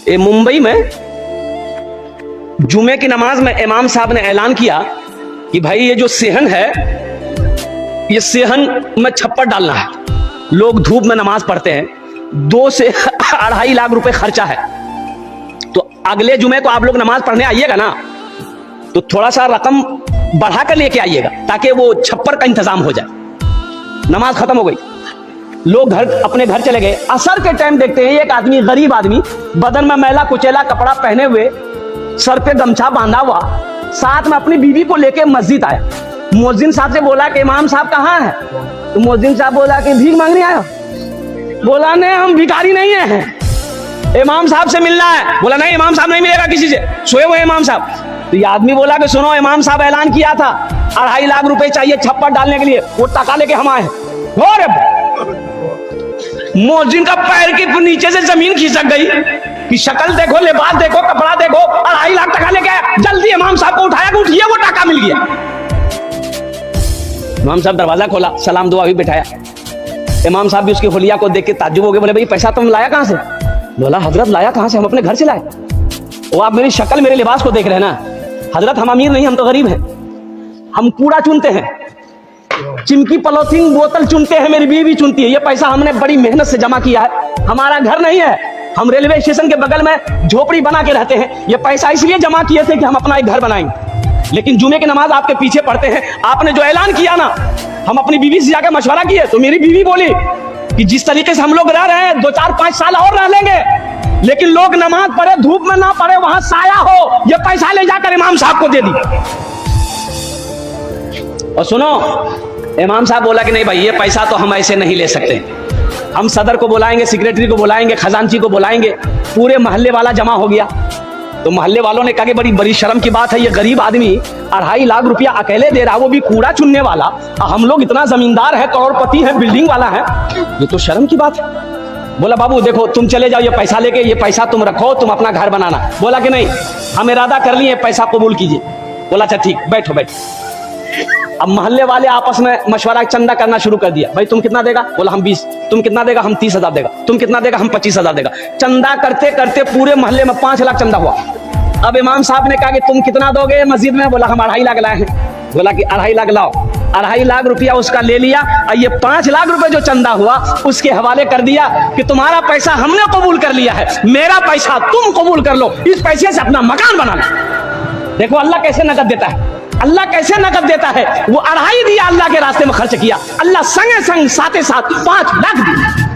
ये मुंबई में जुमे की नमाज में इमाम साहब ने ऐलान किया कि भाई ये जो सेहन है, ये सेहन में छप्पर डालना है। लोग धूप में नमाज पढ़ते हैं, 2 से 2.5 लाख रुपए खर्चा है। तो अगले जुमे को आप लोग नमाज पढ़ने आइएगा ना, तो थोड़ा सा रकम बढ़ा कर लेके आइएगा ताकि वो छप्पर का इंतजाम हो जाए। नमाज खत्म हो गई, लोग अपने घर चले गए। असर के टाइम देखते हैं एक आदमी, गरीब आदमी, बदन में मैला कुचैला कपड़ा पहने हुए, सर पे गमछा बांधा हुआ, साथ में अपनी बीवी को लेके मस्जिद आया। मुअज्जिन साहब से बोला कि इमाम साहब कहाँ है? तो मुअज्जिन साहब बोला कि भीख मांगने आया। बोला नहीं, हम भिखारी नहीं है, इमाम साहब से मिलना है। बोला नहीं, इमाम साहब नहीं मिलेगा किसी से, सोए हुए इमाम साहब। तो ये आदमी बोला कि सुनो, इमाम साहब ऐलान किया था 2.5 लाख रुपए चाहिए छप्पर डालने के लिए, वो टका लेके हम आए। और मुअज्जिन का पैर के नीचे से जमीन खिसक गई कि शक्ल देखो, लिबास देखो, कपड़ा देखो, 2.5 लाख टका लेके आया। जल्दी इमाम साहब को उठाया कि उठिए, वो टका मिल गया। इमाम साहब दरवाजा खोला, सलाम दुआ भी बिठाया। इमाम साहब भी उसकी हुलिया को देख के ताज्जुब हो गए। बोले भाई पैसा तुम लाया कहां से? बोला हजरत लाया कहां से, हम अपने घर से लाए। वो आप मेरी शक्ल मेरे लिबास को देख रहे हैं ना हजरत, हम अमीर नहीं, हम तो गरीब हैं। हम कूड़ा चुनते हैं, चिमकी पॉलिथीन बोतल चुनते हैं, मेरी बीवी चुनती है। ये पैसा हमने बड़ी मेहनत से जमा किया है। हमारा घर नहीं है, हम रेलवे स्टेशन के बगल में झोपड़ी बना के रहते हैं। ये पैसा इसलिए जमा किए थे कि हम अपना एक घर बनाएंगे। लेकिन जुमे की नमाज आपके पीछे पढ़ते हैं। आपने जो ऐलान किया ना, हम अपनी बीवी से जाकर मशवरा किए, तो मेरी बीवी बोली कि जिस तरीके से हम लोग रह रहे हैं 2-4-5 साल और रह लेंगे, लेकिन लोग नमाज पढ़े, धूप में ना पढ़े, वहां साया हो। ये पैसा ले जाकर इमाम साहब को दे दी। और सुनो, इमाम साहब बोला कि नहीं भाई, ये पैसा तो हम ऐसे नहीं ले सकते, हम सदर को बुलाएंगे, सेक्रेटरी को बुलाएंगे, खजांची को बुलाएंगे। पूरे मोहल्ले वाला जमा हो गया। तो मोहल्ले वालों ने कहा कि बड़ी बड़ी शर्म की बात है, ये गरीब आदमी 2.5 लाख रुपया अकेले दे रहा, वो भी कूड़ा चुनने वाला। हम लोग इतना जमींदार है, करोड़पति है, बिल्डिंग वाला है, ये तो शर्म की बात है। बोला बाबू देखो, तुम चले जाओ, ये पैसा लेके, ये पैसा तुम रखो, तुम अपना घर बनाना। बोला कि नहीं, हम इरादा कर लिए, पैसा कबूल कीजिए। बोला अच्छा ठीक, बैठो बैठो। अब मोहल्ले वाले आपस में मशवरा चंदा करना शुरू कर दिया। भाई तुम कितना देगा? बोला हम 20। तुम कितना देगा? हम 30,000 देगा। तुम कितना देगा? हम 25,000 देगा। चंदा करते करते पूरे मोहल्ले में 5 लाख चंदा हुआ। अब इमाम साहब ने कहा कि तुम कितना दोगे मस्जिद में? बोला हम 2.5 लाख लाए हैं। बोला कि 2.5 लाख लाओ। 2.5 लाख रुपया उसका ले लिया, और ये 5 लाख रुपए जो चंदा हुआ उसके हवाले कर दिया कि तुम्हारा पैसा हमने कबूल कर लिया है, मेरा पैसा तुम कबूल कर लो, इस पैसे से अपना मकान बना लो। देखो अल्लाह कैसे नकद देता है, अल्लाह कैसे नकद देता है। वो 2.5 दिया, अल्लाह के रास्ते में खर्च किया, अल्लाह संगे संग साथ 5 लाख दिया।